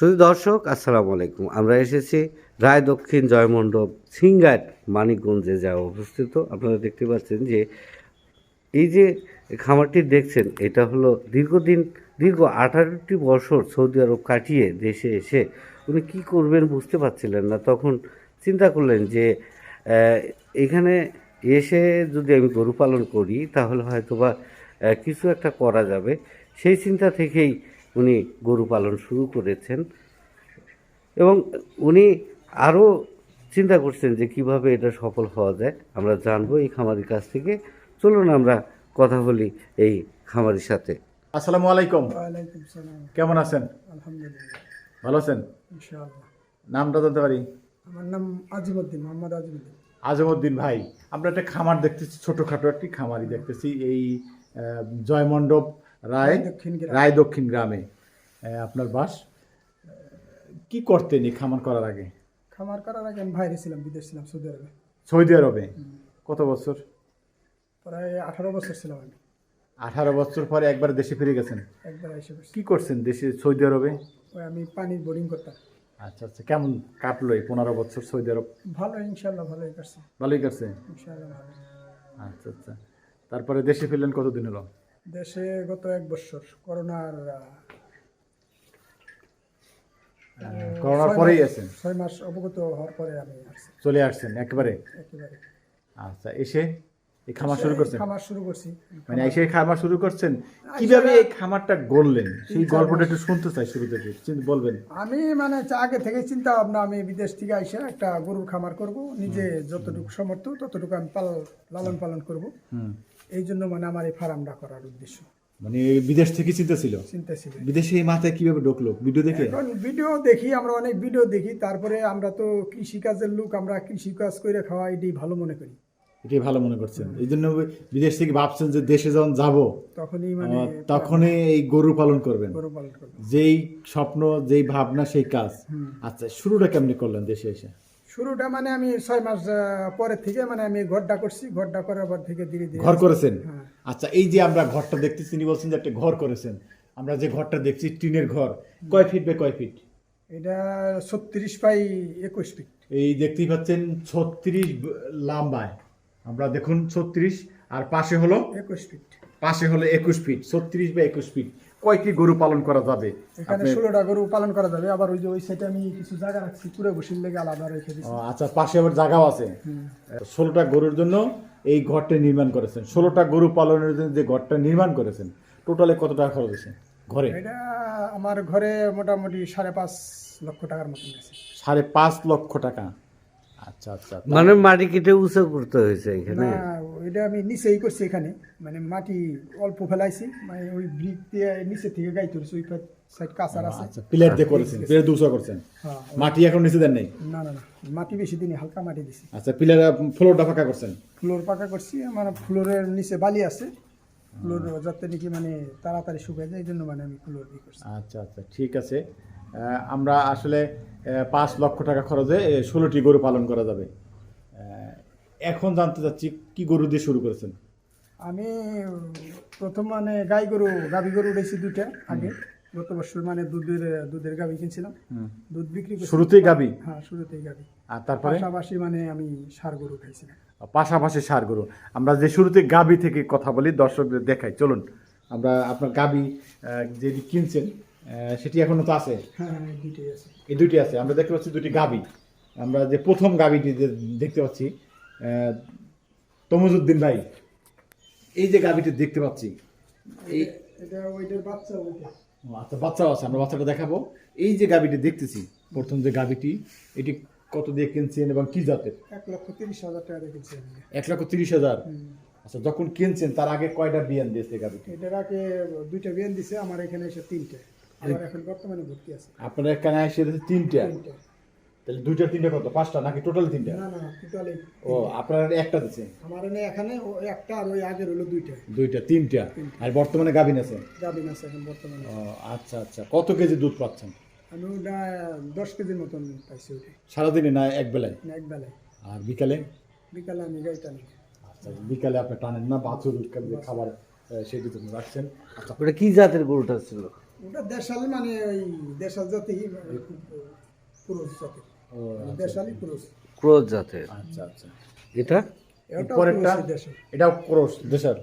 শুধু দর্শক আসসালামু আলাইকুম। আমরা এসেছি রায় দক্ষিণ জয়মণ্ডপ সিংগাট মানিকগঞ্জে যা অবস্থিত। আপনারা দেখতে পাচ্ছেন যে এই যে খামারটি দেখছেন এটা হলো দীর্ঘ 18টি বছর সৌদি আরব কাটিয়ে দেশে এসে উনি কী করবেন বুঝতে পারছিলেন না। তখন চিন্তা করলেন যে এখানে এসে যদি আমি গরু পালন করি তাহলে হয়তোবা কিছু একটা করা যাবে। সেই চিন্তা থেকেই উনি গরু পালন শুরু করেছেন এবং উনি আরও চিন্তা করছেন যে কিভাবে এটা সফল হওয়া যায়। আমরা জানবো এই খামারির কাছ থেকে। চলুন আমরা কথা বলি এই খামারির সাথে। আসসালামু আলাইকুম। ওয়ালাইকুম সালাম। কেমন আছেন? আলহামদুলিল্লাহ, ভালো আছেন? ইনশাআল্লাহ। নামটা জানতে পারি? আমার নাম আজিমউদ্দিন, মোহাম্মদ আজিমউদ্দিন। আজমউদ্দিন ভাই, আমরা একটা খামার দেখতেছি, ছোটোখাটো একটি খামারই দেখতেছি এই জয়মণ্ডপ রায় দক্ষিণ গ্রামে। আপনার বাস কি করতেন এই খামার করার আগে? খামার করার আগে আমি বাইরে ছিলাম, বিদেশ ছিলাম, সৌদি আরবে। সৌদি আরবে কত বছর? প্রায় 18 বছর ছিলাম আমি। 18 বছর পরে একবার দেশে ফিরে গেছেন। একবার এসে বসছি। কি করছেন দেশে সৌদি আরবে? ওই আমি পানির বোরিং করতাম। আচ্ছা আচ্ছা, কেমন কাটলো এই 15 বছর সৌদি আরব? ভালো, ইনশাআল্লাহ ভালোই কাটছে। ভালোই কাটছে? ইনশাআল্লাহ ভালো। আচ্ছা আচ্ছা, তারপরে দেশে ফিরলেন কতদিন হলো? দেশে গত 1 বছর করোনার পরেই আছেন? 6 মাস অবগত হওয়ার পরে আমি আসছি। চলে আসছেন একেবারে? একেবারে। আচ্ছা, এসে এই খামার শুরু করছেন? খামার শুরু করছি। মানে এসে খামার শুরু করছেন, কিভাবে এই খামারটা গড়লেন সেই গল্পটা একটু শুনতে চাই শুরু থেকে, বলবেন? আমি মানে আগে থেকে চিন্তা ভাবনা, আমি বিদেশ থেকে আইসা একটা গরুর খামার করব, নিজে যতটুকু সমর্থ ততটুকু আমি লালন পালন করব। এই জন্য মানে আমার এই ফার্মটা করার উদ্দেশ্য। মানে বিদেশ থেকে চিন্তা ছিল? চিন্তা ছিল। বিদেশে এই মাথায় কিভাবে ঢুকলো? ভিডিও দেখে? ভিডিও দেখি, আমরা অনেক ভিডিও দেখি। তারপরে আমরা তো কৃষিকাজের লোক, আমরা কৃষিকাজ করে খাওয়া এটাই ভালো মনে করি। এটাই ভালো মনে করছেন, এই জন্য বিদেশ থেকে ভাবছেন যে দেশে যখন যাবো তখনই এই গরু পালন করবেন। যেই স্বপ্ন, যেই ভাবনা, সেই কাজ। আচ্ছা, শুরুটা কেমনি করলেন দেশে এসে? শুরুটা মানে আমি 6 মাস পরে থেকে মানে আমি ঘরটা করছি। ঘরটা করার পর থেকে ধীরে ধীরে ঘর করেছেন? আচ্ছা, এই যে আমরা ঘরটা দেখতেছি, তিনি বলছেন যে একটা ঘর করেছেন। আমরা যে ঘরটা দেখছি টিনের ঘর, কয় ফিট বাই কয় ফিট? এটা 36 বাই 21 ফিট। এই দেখতেই পাচ্ছেন 36 লম্বায়। আমরা দেখুন 36, আর পাশে হলো 21 ফিট। পাশে হলো 21 ফিট। 36 by 21 fit. কয়টি গরু পালন করা যাবে এখানে? 16টা গরু পালন করা যাবে। আবার ওই যে ওই সাইডে আমি কিছু জায়গা রাখছি, পুরো বসির লেগে আলাদা রেখে দিয়েছি। আচ্ছা, পাশে আবার জায়গাও আছে। 16টা গরুর জন্য এই ঘরটা নির্মাণ করেছেন। 16টা গরু পালনের জন্য যে ঘরটা নির্মাণ করেছেন, টোটালে কত টাকা খরচ হয়েছে ঘরে? এটা আমার ঘরে মোটামুটি 5.5 লক্ষ টাকার মতন গেছে। 5.5 লক্ষ টাকা? আচ্ছা আচ্ছা, মানে মাটি কেটে উঁচু করতে হয়েছে এখানে? না, ওইটা আমি নিচেই করছি। এখানে মানে মাটি অল্প ফেলাইছি, মানে ওই ব্রিক দিয়ে নিচে থেকে গাই তুলছি। ওই সাইড কাঁচার আছে। আচ্ছা, পিলার দিয়ে করেছেন? পিলার দিয়ে উঁচু করছেন? হ্যাঁ। মাটি এখন নিচে দেন নাই? না না না, মাটি বেশি দিনই, হালকা মাটি দিছি। আচ্ছা, পিলার ফ্লোরটা ফাঁকা করছেন? ফ্লোর পাকা করছি, মানে ফ্লোরের নিচে বালি আছে। ফ্লোর যাতে নাকি মানে তাড়াতাড়ি শুকায় যায়, এই জন্য মানে আমি ফ্লোর দিয়ে করছি। আচ্ছা আচ্ছা, ঠিক আছে। আমরা আসলে 5 লক্ষ টাকা খরচে 16টি গরু পালন করা যাবে। এখন জানতে চাচ্ছি কি গরু দিয়ে শুরু করেছেন? আমি প্রথম মানে গাভী গরু উঠেছি 2টা আগে। গত বছর মানে দুধের গাভী কিনছিলাম, দুধ বিক্রি করছি। শুরুতেই গাভী? হ্যাঁ, শুরুতেই গাভী। আর তারপরে পাশাপাশি মানে আমি ষাঁড় গরু খাইছিলাম। পাশাপাশি ষাঁড় গরু। আমরা যে শুরুতে গাভী থেকে কথা বলি, দর্শকদের দেখাই, চলুন। আমরা আপনার গাভী যেটি কিনছেন সেটি এখনো তো আছে? হ্যাঁ, দুইটাই আছে। এই দুটি আছে। আমরা দেখতে পাচ্ছি দুটি গাভী। আমরা যে প্রথম গাভীটি দেখতে পাচ্ছি, তমুজউদ্দিন ভাই, এই যে গাভীটি দেখতে পাচ্ছি, এটা ওইটার বাচ্চা। ওইটা আচ্ছা, বাচ্চাও আছে, আমরা বাচ্চাটা দেখাবো। এই যে গাভীটি দেখতেছি, প্রথম যে গাভীটি, এটি কত দিয়ে কিনছেন এবং কি জাতের? 1,30,000 টাকা দিয়ে কিনছি। 1,30,000? আচ্ছা, যখন কিনছেন তার আগে কয়টা বিয়ান দিয়েছে গাভীটি? এটার আগে 2টা বিয়ান দিছে, আমার এখানে এসে 3টে। আবার এখন বর্তমানে ভর্তি আছে। আপনার এখানে এসে 3টা? তাহলে 2টা 3টা কত? 5টা নাকি টোটাল 3টা? না না, টোটালি। ও, আপনার একটা দিছে? আমার এখানে একটা, আর ওই আগের হলো 2টা। 3টা। আর বর্তমানে গাভীন আছে? গাভীন আছে এখন বর্তমানে। ও আচ্ছা আচ্ছা, কত কেজি দুধ পাচ্ছেন? আমি ওটা 10 কেজির মতন পাইছি। ওইটা সারাদিনে না এক বেলায়? না, এক বেলায়। আর বিকালে? বিকালে আমি গাইটা নিই। আচ্ছা, বিকালে আপনি টানেন না? বাছুর খাবার সেই দুধ রাখছেন? আচ্ছা, ওটা কি জাতের গরুটা ছিল? ওটা দেশাল মানে ওই দেশাল জাতি পুরুষ জাতি ও দেশালি পুরুষ ক্রোজ জাতের। আচ্ছা আচ্ছা। এটা এটা পরেরটা দেশাল এটাও ক্রস দেশাল।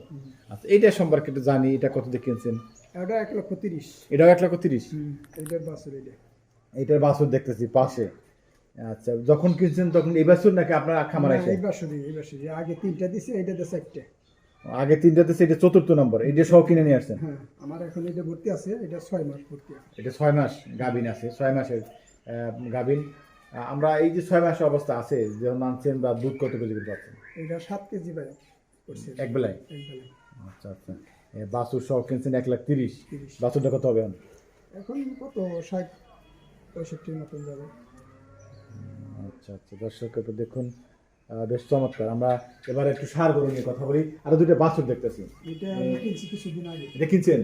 আচ্ছা এইটা সম্পর্কে একটু জানি, এটা কত দিয়ে কিনছেন? এটা 1,30,000। এটাও 1,30,000। এইটার বাছুর এটা এইটার বাছুর দেখতেছি পাশে। আচ্ছা যখন কিনছেন তখন এই বাছুর নাকি আপনার খামার আছে? এই বাছুরই আগে 3টা দিছে, এইটা দিছে 1টা। আগে 3টাতে এটা 4th নম্বর, এইটা সহ কিনে নিয়ে আসছেন? হ্যাঁ, আমার এখন এটা ভর্তি আছে, এটা 6 মাস ভর্তি আছে। এটা 6 মাস গাভিন আছে, 6 মাসের গাভিন। আমরা এই যে 6 মাসের অবস্থা আছে যখন আনছেন বা দুধ কত কেজি করে পাচ্ছেন? এটা 7 কেজি ভাই করছে এক বেলায়? একবেলায়। আচ্ছা আচ্ছা। বাছুর সহ কিনছেন 1,30,000। 30। বাছুরটা কত হবে এখন? এখন কত 60-65 মতন যাবে। আচ্ছা আচ্ছা, দর্শক একটু দেখুন, বেশ চমৎকার। আমরা এবার একটু সার গরু নিয়ে কথা বলি। আরো দুটো বাছুর দেখতেছি। এটা আমি কিনছি কিছুদিন আগে। এটা কিনছেন?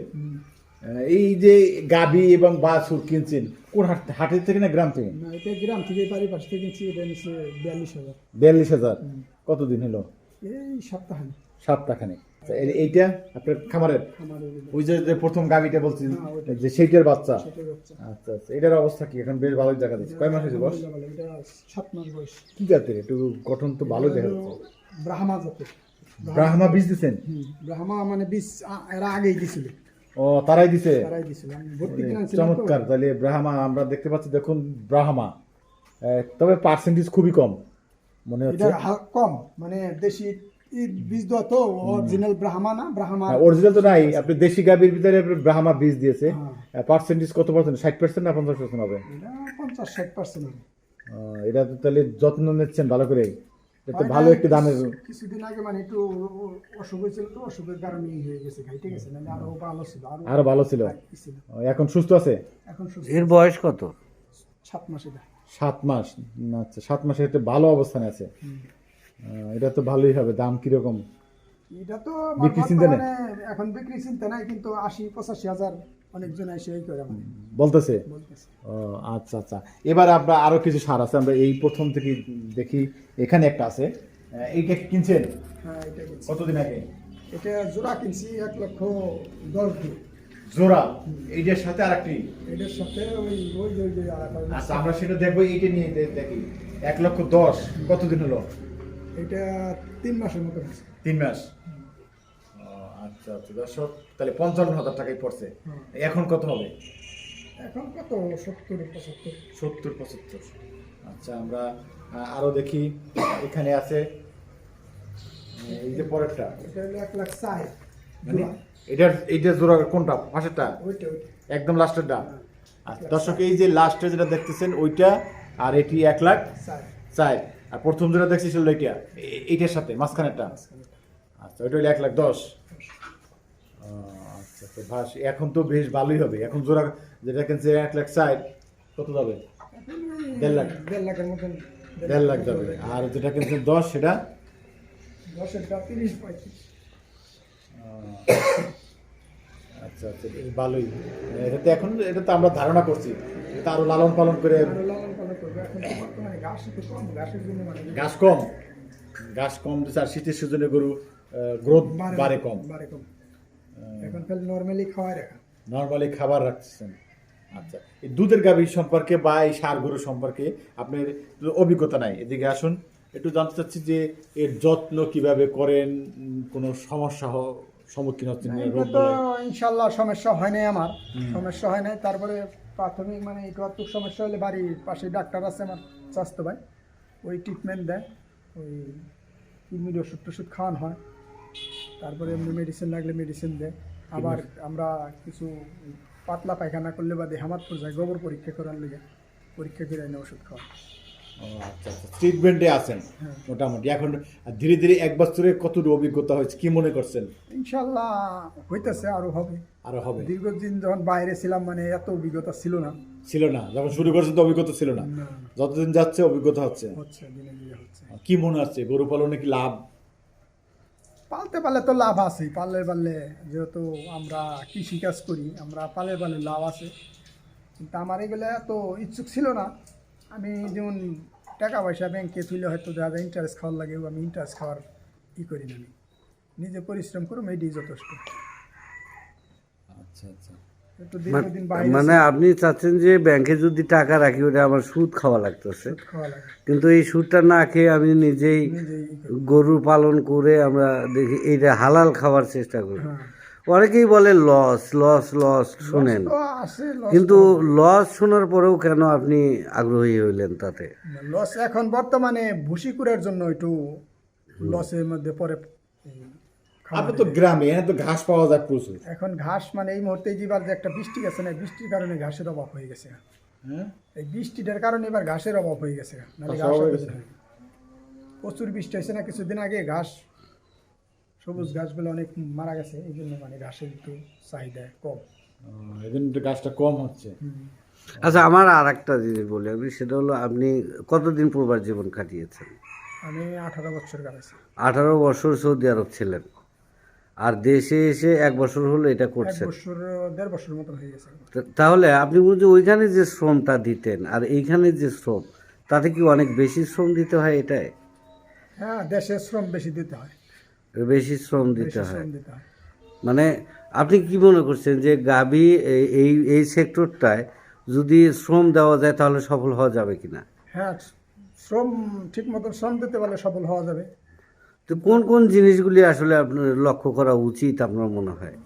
এই যে গাবি এবং বাছুর কিনছেন কোন হাটের থেকে না গ্রাম থেকে? না, এটা গ্রাম থেকে বাড়ির পাশ থেকে কিনছি। এটা নিচ্ছে 42,000। 42,000। কতদিন হলো? এই সপ্তাহে সপ্তাহখানেক। আচ্ছা, এইটা আপনার খামারের? আমার ওই যে যে প্রথম গাবিটা বলছেন হ্যাঁ, ওইটা। যে সেইটার বাচ্চা? সেটাই হচ্ছে। আচ্ছা আচ্ছা, এটার অবস্থা কি এখন? বেশ ভালোই দেখা যাচ্ছে। কয় মাস হয়েছে বয়স? এটা 7 মাস বয়স। কি জাতের? একটু গঠন তো ভালো দেখা যাচ্ছে। ব্রাহ্মা জাতের। ব্রাহ্মা বীজ দিচ্ছেন? ব্রাহ্মা মানে বীজ এরা আগেই দিছিল, ও তারাই দিছে? তারাই দিছিল। আমি ভর্তি কিনেছিলাম তো। চমৎকার। তাহলে ব্রাহ্মা আমরা দেখতে পাচ্ছি, দেখুন ব্রাহ্মা। তবে পার্সেন্টেজ খুবই কম মনে হচ্ছে। এটা কম মানে দেশি বীজ দেওয়া তো, অরিজিনাল ব্রাহ্মা না। ব্রাহ্মা অরিজিনাল তো নাই, আপনি দেশি গাভীর ভিতরে ব্রাহ্মা বীজ দিয়েছে। হ্যাঁ। পার্সেন্টেজ কত পার্সেন্ট? 60% না 50% হবে? এটা 50-60% হবে। এটা তো তাহলে যত্ন নিচ্ছেন ভালো করে। এটা তো ভালো একটু দামের। কিছুদিন আগে মানে একটু অসুখ হয়েছিল তো, অসুখের কারণে হয়ে গেছে ভাই, ঠিক আছে? নাহলে আরো ভালো ছিল, আরো ভালো ছিল। ছিল। এখন সুস্থ আছে? এখন সুস্থ। এর বয়স কত? 7 মাস এটা। 7 মাস। আচ্ছা, 7 মাসের একটা ভালো অবস্থানে আছে। এটা তো ভালোই হবে। দাম কিরকম? এটা তো বিক্রি চিন্তা নেই? বর্তমানে এখন বিক্রি চিন্তা নাই, কিন্তু 80-85 হাজার অনেকজন এসে এই করে মানে বলতেছে। বলতেছে। ও আচ্ছা আচ্ছা। এবার আমরা আরো কিছু সার আছে, আমরা এই প্রথম থেকে দেখি। এখানে একটা আছে, এইটা কিনছেন হ্যাঁ, এটা কিনছি। কতদিন আগে? এটা জোড়া কিনছি 1,10,000 দিয়ে। জোড়া? এইটার সাথে আরেকটি? এটার সাথে ওই ওই ওই যে আচ্ছা, আমরা সেটা দেখবো। এইটা নিয়ে দেখি। 1,10,000 কতদিন হলো? এটা 3 মাসের মতো হয়েছে। 3 মাস। আচ্ছা আচ্ছা দর্শক, তাহলে 55,000 টাকায় পড়ছে। এখন কত হবে? এখন কত 70-75। 70-75। আচ্ছা, আমরা আরো দেখি। এখানে আছে এই যে পরেরটা, এটা হলো 1,60,000। মানে এইটা জোড়া কোনটা? পাশেরটা? ওইটা ওইটা। একদম লাস্টেরটা? আচ্ছা দর্শক, এই যে লাস্টে যেটা দেখতেছেন ওইটা, আর এটি 1,04,000। আর প্রথম যেটা দেখছি সেটা এইটা, এইটার সাথে মাঝখানেরটা। আচ্ছা, ওইটা হলো 1,10,000। আচ্ছা তো ভাস, এখন তো বেশ ভালোই হবে। এখন জোড়া যেটা কিনছে 1,04,000, কত যাবে? 1.5 লাখ। 1.5 লাখের মতন। 1.5 লাখ যাবে। আর যেটা কিনছে 10, সেটা 10-এরটা 30-35। আচ্ছা আচ্ছা, বেশ ভালোই। এটা তো এখন, এটা তো আমরা ধারণা করছি, এটা আরো লালন পালন করে। আরো লালন পালন করবে। এখন তো বর্তমানে ঘাস একটু কম, ঘাসের জন্য মানে ঘাস কম দিচ্ছে। আর শীতের সিজনে গরু গ্রোথ বাড়ে কম। বাড়ে কম। এখন খালি নর্মালি খাওয়াই রাখা। নর্মালি খাবার রাখছেন। আচ্ছা, এই দুধের গাভী সম্পর্কে বা এই ষাঁড় গরু সম্পর্কে আপনার অভিজ্ঞতা নাই, এদিকে আসুন। একটু জানতে চাচ্ছি যে এর যত্ন কিভাবে করেন, কোনো সমস্যা সম্মুখীন হচ্ছেন? এটা তো ইনশাল্লাহ সমস্যা হয় নাই আমার। সমস্যা হয় নাই। তারপরে প্রাথমিক মানে একটু সমস্যা হলে বাড়ির পাশে ডাক্তার আছে আমার স্বাস্থ্য ভাই, ওই ট্রিটমেন্ট দেয়। ওই কিডনির ওষুধ টষুধ খাওয়ানো হয়। তারপরে এমনি মেডিসিন লাগলে মেডিসিন দেয়। আবার আমরা কিছু পাতলা পায়খানা করলে বা দেহামাতপুর যায়, গোবর পরীক্ষা করার লেগে পরীক্ষা করে এনে ওষুধ খাওয়া। আচ্ছা আচ্ছা, ট্রিটমেন্টে আছেন মোটামুটি। এখন ধীরে ধীরে 1 বছরে কতটুকু অভিজ্ঞতা হয়েছে, কি মনে করছেন? ইনশাল্লাহ হইতেছে, আরো হবে। আরো হবে? দীর্ঘদিন যখন বাইরে ছিলাম মানে এত অভিজ্ঞতা ছিল না। যখন শুরু করছেন তো অভিজ্ঞতা ছিল না। যতদিন যাচ্ছে অভিজ্ঞতা হচ্ছে। দিনে দিনে হচ্ছে। কি মনে হচ্ছে, গরু পালনে কি লাভ? পালতে পারলে তো লাভ আছে। পারলে যেহেতু আমরা কৃষিকাজ করি, আমরা পালে লাভ আছে। কিন্তু আমার এগুলো এত ইচ্ছুক ছিল না। আমি যেমন টাকা পয়সা ব্যাংকে তুলে হয়তো দেখা যায় ইন্টারেস্ট খাওয়ার লাগে, আমি ইন্টারেস্ট খাওয়ার করি না। আমি নিজে পরিশ্রম করুম, এটাই যথেষ্ট। আচ্ছা আচ্ছা। একটু দীর্ঘদিন বাইরে মানে আপনি চাচ্ছেন যে ব্যাংকে যদি টাকা রাখি ওটা আমার সুদ খাওয়া লাগতেছে, ওষুধ খাওয়া লাগে, কিন্তু এই সুদটা না খেয়ে আমি নিজেই নিজেই গরু পালন করে আমরা দেখি এইটা হালাল খাওয়ার চেষ্টা করি। হ্যাঁ অনেকেই বলে লস লস লস শুনেন, তো আছে কিন্তু লস শোনার পরেও কেন আপনি আগ্রহী হইলেন তাতে? লস এখন বর্তমানে ভুসি কুড়ার জন্য একটু লসের মধ্যে পরে আপনি তো গ্রামে, এখানে তো ঘাস পাওয়া যায় প্রচুর। এখন ঘাস মানে এই মুহূর্তে যেবার যে একটা বৃষ্টি গেছে না, বৃষ্টির কারণে ঘাসের অভাব হয়ে গেছে। হ্যাঁ, এই বৃষ্টিটার কারণে এবার ঘাসের অভাব হয়ে গেছে, নাহলে ঘাসের ঘাস অভাব হয়ে হয়ে গেছে। যেত। প্রচুর বৃষ্টি হয়েছে না কিছুদিন আগে, ঘাস সবুজ ঘাসগুলো অনেক মারা গেছে, এই জন্য মানে ঘাসের একটু চাহিদা কম। এই জন্য তো গাছটা কম হচ্ছে। আচ্ছা, আমার আর একটা জিনিস বলি আমি, সেটা হলো আপনি কতদিন প্রবাস জীবন কাটিয়েছেন? আমি 18 বছর কাটাইছি। 18 বছর সৌদি আরব ছিলেন, আর দেশে এসে 1 বছর হলো এটা 1 করছেন। বছর 1.5 বছর মতো হয়ে গেছে। তাহলে আপনি বলছেন ওইখানে যে শ্রমটা দিতেন আর এইখানে যে শ্রম, তাতে কি অনেক বেশি শ্রম দিতে হয়? এটাই হ্যাঁ, দেশে শ্রম বেশি দিতে হয়, বেশি শ্রম দিতে বেশি হয়। শ্রম দিতে হয়। মানে আপনি কি মনে করছেন যে গাবি এই এই সেক্টরটায় যদি শ্রম দেওয়া যায় তাহলে সফল হওয়া যাবে কিনা? হ্যাঁ, শ্রম ঠিক মতো শ্রম দিতে পারলে সফল হওয়া যাবে। তো কোন কোন জিনিসগুলি আসলে আপনার লক্ষ্য করা উচিত আপনার মনে হয়?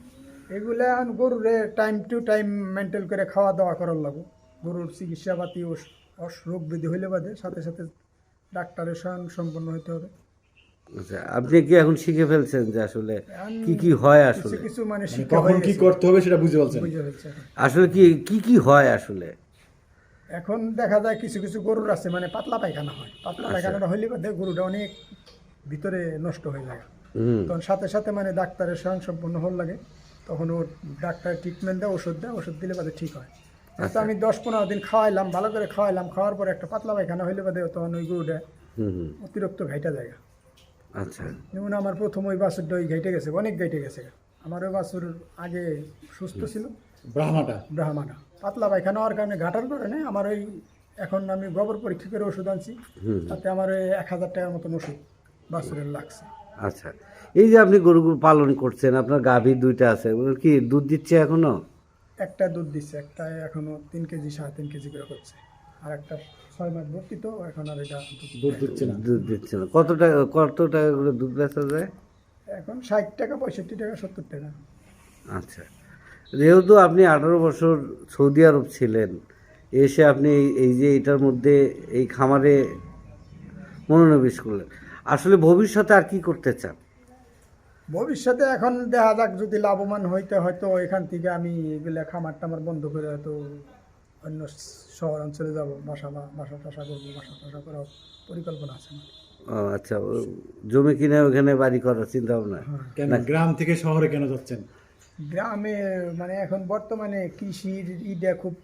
এগুলা গরুরে টাইম টু টাইম মেনটেন করে খাওয়া দাওয়া করার লাগবে। গরুর চিকিৎসাপাতি ও রোগ ব্যাধি হইলে বাদে সাথে সাথে ডাক্তারের সহায়ন সম্পন্ন হতে হবে। আচ্ছা, আপনি কি এখন শিখে ফেলছেন যে আসলে কি কি হয় কিছু আসলে? কিছু মানে মানে শিক্ষা কখন হয়ে কি গেছে, করতে হবে সেটা বুঝে বলছেন। বুঝে ফেলছে এখন। আসলে কি কি হয় আসলে? এখন দেখা যায় কিছু কিছু গরুর আছে মানে পাতলা পায়খানা হয়, পাতলা পায়খানাটা হইলে বাদে গরুটা অনেক ভিতরে নষ্ট হয়ে যায়। হুম, তখন সাথে সাথে মানে ডাক্তারের সহায়ন সম্পন্ন হওয়ার লাগে, তখন ও ডাক্তার ট্রিটমেন্ট দেয়, ওষুধ দিলে বাদে ঠিক হয়। তো আমি 10-15 দিন খাওয়াইলাম, ভালো করে খাওয়াইলাম, খাওয়ার পরে একটা পাতলা পায়খানা হইলে বাদে তখন ওই গরুটা হুম, হুম। অতিরিক্ত ঘাইটা যায়। আচ্ছা, যেমন আমার প্রথম ওই বাছুরটা ওই ঘাইটে গেছে, অনেক ঘাইটে গেছে। আমার ওই বাছুর আগে সুস্থ ছিল, ব্রাহ্মাটা ব্রাহ্মাটা, পাতলা পায়খানা হওয়ার কারণে ঘাটার কারণে আমার ওই এখন আমি গোবর পরীক্ষা করে ওষুধ আনছি, তাতে আমার ওই 1000 টাকার মতন ওষুধ বাছুরের লাগছে। আচ্ছা। এই যে আপনি গরু পালন করছেন, আপনার গাভী 2টা আছে, ওগুলো কি দুধ দিচ্ছে এখনো? একটা দুধ দিচ্ছে, একটা এখনো 3 কেজি 3.5 কেজি করে করছে, আর একটা 6 মাস ভর্তি, তো এখন আর এটা দুধ দিচ্ছে না। দুধ দিচ্ছে না। কত টাকা করে দুধ বেচা যায়? এখন 60 টাকা 65 টাকা 70 টাকা। আচ্ছা, যেহেতু আপনি 18 বছর সৌদি আরব ছিলেন, এসে আপনি এই যে এটার মধ্যে এই খামারে মনোনিবেশ করলেন, আসলে ভবিষ্যতে আর কি করতে চান? ভবিষ্যতে এখন দেখা যাক, যদি লাভবান হইতে হয়তো এখান থেকে আমি এগুলো খামার টামার বন্ধ করে হয়তো অন্য শহর অঞ্চলে যাবো, বাসা টাসা করবো, বাসা টাসা করার পরিকল্পনা আছে আমার। ও আচ্ছা, জমি কিনে ওখানে বাড়ি করার চিন্তা ভাবনা? কেন গ্রাম থেকে শহরে কেন যাচ্ছেন? গ্রামে মানে এখন বর্তমানে কৃষির ইটা খুব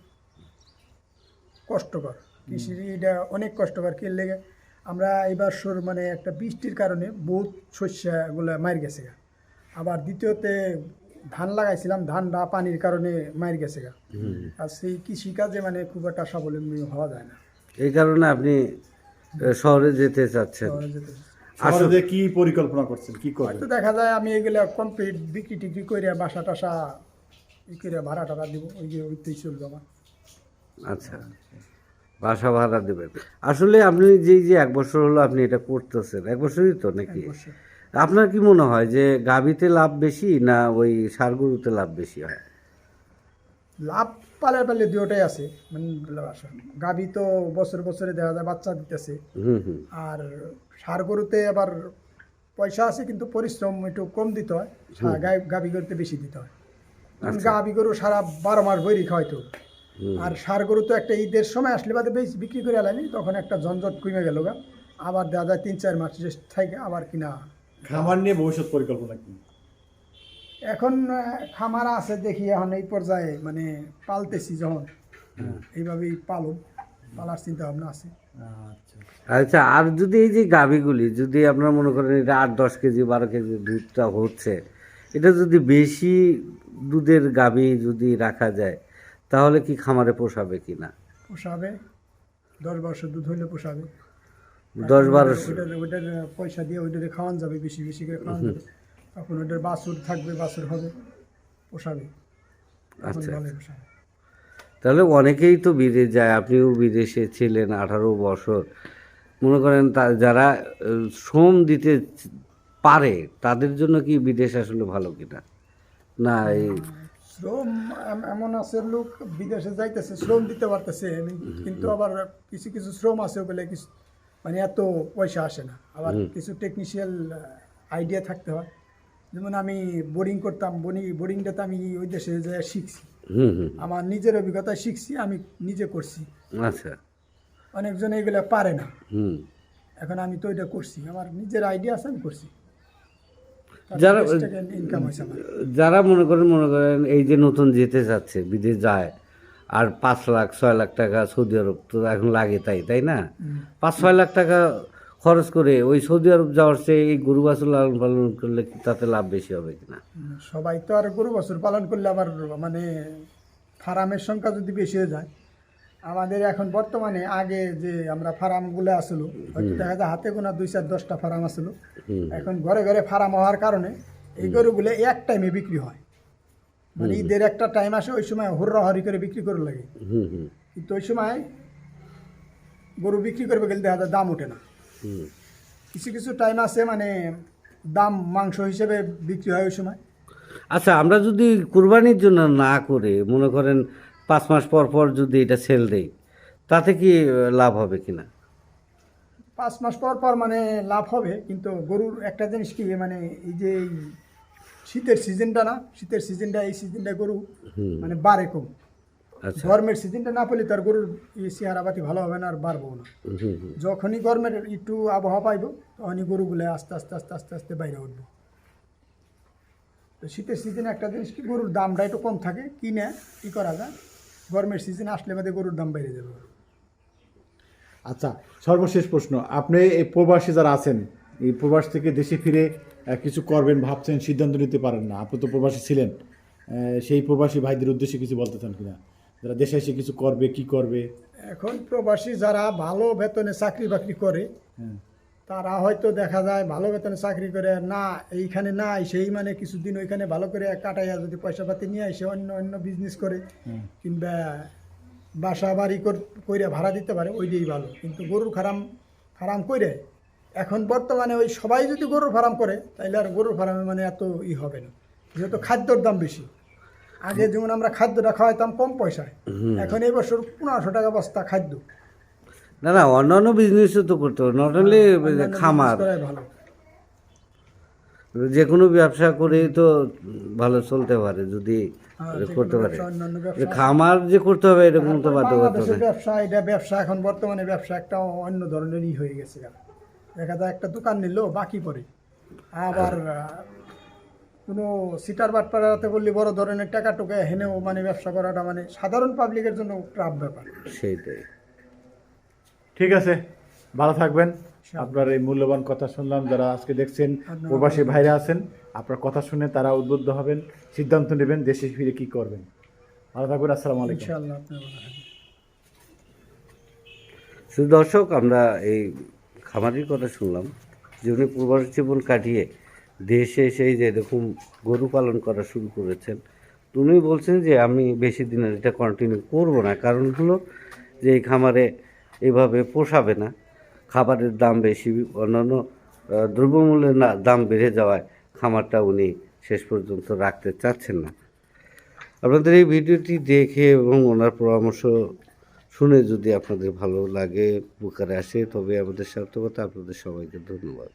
কষ্টকর, কৃষির ইটা অনেক কষ্টকর। কি লেগে আমরা এবার মানে একটা বৃষ্টির কারণে বহুত শস্যগুলো মার গেছে, আবার দ্বিতীয়তে ধান লাগাইছিলাম, ধানটা পানির কারণে মার গেছে, আর সেই কৃষিকাজে মানে খুব একটা স্বাবলম্বী হওয়া যায় না। এই কারণে আপনি শহরে যেতে চাচ্ছেন। শহরে যেতে শহরে যে কি পরিকল্পনা করছেন, কি করবেন? হয়তো দেখা যায় আমি এগুলো কমপ্লিট বিক্রি টিক্রি করে বাসা টাসা ই করে ভাড়া টাড়া দিব, ওই যে ওইতেই চলবে আমার। আচ্ছা, বাসা ভাড়া দেবেন। আসলে আপনি যে 1 বছর হলো আপনি এটা করতেছেন, 1 বছরই তো নাকি? 1 বছর। আপনার কি মনে হয় যে গাভীতে লাভ বেশি না ওই ষাঁড় গরুতে লাভ বেশি হয়? লাভ পালে দুটোটাই আছে, মানে গাভী তো বছরে দেখা যায় বাচ্চা দিতেছে, হুম, হুম। আর ষাঁড় গরুতে আবার পয়সা আছে কিন্তু পরিশ্রম একটু কম দিতে হয়, গাভী গরুতে বেশি দিতে হয়। গাভী গরু সারা 12 মাস বৈরি খাওয়াইতো, আর ষাঁড় গরু তো একটা ঈদের সময় আসলে বাদে বেশি বিক্রি করে আলানি, তখন একটা ঝঞ্ঝট কমে গেল গা, আবার দেখা যায় 3-4 মাস রেস্ট থাকে আবার কিনা। খামার নিয়ে ভবিষ্যৎ পরিকল্পনা কি? এখন খামার আছে, দেখি এখন এই পর্যায়ে মানে পালতেছি যখন, এইভাবেই পালার চিন্তা ভাবনা আছে। আচ্ছা, আচ্ছা, আর যদি এই যে গাভীগুলি যদি আপনারা মনে করেন এটা 8-10 কেজি 12 কেজি দুধটা হচ্ছে, এটা যদি বেশি দুধের গাভী যদি রাখা যায় তাহলে কি খামারে পোষাবে কি না? পোষাবে, 10-12 দুধ হইলে পোষাবে। 10-12 ওইটার পয়সা দিয়ে ওইটারে খাওয়ান যাবে, বেশি বেশি করে খাওয়ান যাবে, তখন ওইটার বাছুর থাকবে, বাছুর হবে, পোষাবে। এখন আচ্ছা, ভালোই পোষায়। তাহলে অনেকেই তো বিদেশ যায়, আপনিও বিদেশে ছিলেন 18 বছর। মনে করেন যারা শ্রম দিতে পারে তাদের জন্য কি বিদেশ আসলে ভালো কিনা? না এই শ্রম এমন আছে লোক বিদেশে যাইতেছে, শ্রম দিতে পারতেছে, কিন্তু আবার কিছু কিছু শ্রম আছে বলে কিছু মানে এত পয়সা আসে না। আবার কিছু টেকনিশিয়াল আইডিয়া থাকতে হয়। যেমন আমি বোরিং করতাম, বোরিংটাতে আমি ওই দেশে যে শিখছি, হুম হুম আমার নিজের অভিজ্ঞতায় শিখছি, আমি নিজে করছি। আচ্ছা অনেকজন এগুলো পারে না, হুম এখন আমি তো এটা করছি, আমার নিজের আইডিয়া আছে, আমি করছি। যারা ইনকাম হয়েছে আমার। যারা মনে করেন এই যে নতুন যেতে যাচ্ছে বিদেশ যায়, আর 5 লাখ 6 লাখ টাকা সৌদি আরব তো এখন লাগে, তাই না? 5-6 লাখ টাকা খরচ করে ওই সৌদি আরব যাওয়ার চেয়ে এই গরু বাছুর লালন পালন করলে কি তাতে লাভ বেশি হবে কিনা? সবাই তো আর গরু বছর পালন করলে আবার মানে ফার্মের সংখ্যা যদি বেশি হয়ে যায়, আমাদের এখন বর্তমানে আগে যে আমরা ফার্মগুলো আসলো, হয়তো দেখা যায় হাতে গোনা 2-4-10টা ফার্ম আসলো, এখন ঘরে ঘরে ফার্ম হওয়ার কারণে এই গরুগুলো এক টাইমে বিক্রি হয়। মানে ঈদের একটা টাইম আসে, ওই সময় হুড়াহুড়ি করে বিক্রি করে লাগে, হুম হুম কিন্তু ওই সময় গরু বিক্রি করবে গেলে দেখা যায় দাম ওঠে না। হুম কিছু কিছু টাইম আছে মানে দাম মাংস হিসেবে বিক্রি হয় ওই সময়। আচ্ছা, আমরা যদি কুরবানির জন্য না করে মনে করেন 5 মাস পর পর যদি এটা সেল দেই, তাতে কি লাভ হবে কিনা? 5 মাস পর পর মানে লাভ হবে, কিন্তু গরুর একটা জিনিস কি মানে এই যে এই শীতের সিজনটা না, শীতের সিজনটা, এই সিজনটা গরু মানে বাড়ে কম। আচ্ছা গরমের সিজনটা না পেলে তার গরুর চেহারাপাতি ভালো হবে না, আর বাড়বো না। হুম হুম যখনই গরমের একটু আবহাওয়া পাইব, তখনই গরুগুলো আস্তে আস্তে আস্তে আস্তে আস্তে বাইরে উঠবো। তো শীতের সিজনে একটা জিনিস কি, গরুর দামটা একটু কম থাকে, কিনে কি করা যায়, গরমের সিজনে আসলে বাদে গরুর দাম বেড়ে যাবে। আচ্ছা, সর্বশেষ প্রশ্ন, আপনি এই প্রবাসী যারা আছেন, এই প্রবাস থেকে দেশে ফিরে কিছু করবেন ভাবছেন, সিদ্ধান্ত নিতে পারেন না, আপনি তো প্রবাসী ছিলেন, সেই প্রবাসী ভাইদের উদ্দেশ্যে কিছু বলতে চান কিনা, যারা দেশে এসে কিছু করবে, কি করবে? এখন প্রবাসী যারা ভালো বেতনে চাকরি বাকরি করে, হ্যাঁ তারা হয়তো দেখা যায় ভালো বেতনে চাকরি করে না, এইখানে না সেই মানে কিছুদিন ওইখানে ভালো করে কাটাইয়া যদি পয়সা পাতি নিয়ে এসে অন্য অন্য বিজনেস করে, কিংবা বাসা বাড়ি করে ভাড়া দিতে পারে, ওইটাই ভালো। কিন্তু গরুর ফার্ম করে এখন বর্তমানে ওই সবাই যদি গরুর ফার্ম করে, তাইলে আর গরুর ফার্মে মানে এত হবে না, যেহেতু খাদ্যর দাম বেশি। আগে যেমন আমরা খাদ্যটা খাওয়াইতাম কম পয়সায়, এখন এই বছর 1500 টাকা বস্তা খাদ্য। না না, অন্যান্য বিজনেসও তো করতে হবে, নট অনলি অন্যান্য খামার। business করাই ভালো। যে কোনো ব্যবসা করেই তো ভালো চলতে পারে যদি যে করতে কোনো পারে। ব্যবসা, অন্যান্য যে ব্যবসা, খামার যে করতে হবে এরকম তো বাধ্যবাধকতা বাংলাদেশের নেই। ব্যবসা, এটা ব্যবসা এখন বর্তমানে ব্যবসা একটা অন্য ধরনেরই হয়ে গেছে। দেখা যায় একটা দোকান নিল বাকি পড়ে, আবার কোনো সিটার বাট পাড়াতে বললে বড় ধরনের টাকা টুকা হেনেও মানে ব্যবসা করাটা মানে সাধারণ পাবলিকের জন্য টাফ ব্যাপার। সেইটাই। ঠিক আছে, ভালো থাকবেন। আপনার এই মূল্যবান কথা শুনলাম, যারা আজকে দেখছেন প্রবাসী ভাইরা আছেন, আপনার কথা শুনে তারা উদ্বুদ্ধ হবেন, সিদ্ধান্ত নেবেন দেশে ফিরে কি করবেন। ভালো থাকবেন, আসসালামু আলাইকুম। ইনশাআল্লাহ আপনার ভালো থাকবেন। শুধু দর্শক, আমরা এই খামারির কথা শুনলাম যে উনি প্রবাস জীবন কাটিয়ে দেশে এসে যে এরকম গরু পালন করা শুরু করেছেন। উনি বলছেন যে আমি বেশি দিন আর এটা কন্টিনিউ করব না, কারণ হলো যে এই খামারে এভাবে পোষাবে না, খাবারের দাম বেশি, অন্যান্য দ্রব্যমূল্যের দাম বেড়ে যাওয়ায় খামারটা উনি শেষ পর্যন্ত রাখতে চাচ্ছেন না। আপনাদের এই ভিডিওটি দেখে এবং ওনার পরামর্শ শুনে যদি আপনাদের ভালো লাগে, উপকারে আসে, তবে আমাদের সার্থকতা। আপনাদের সবাইকে ধন্যবাদ।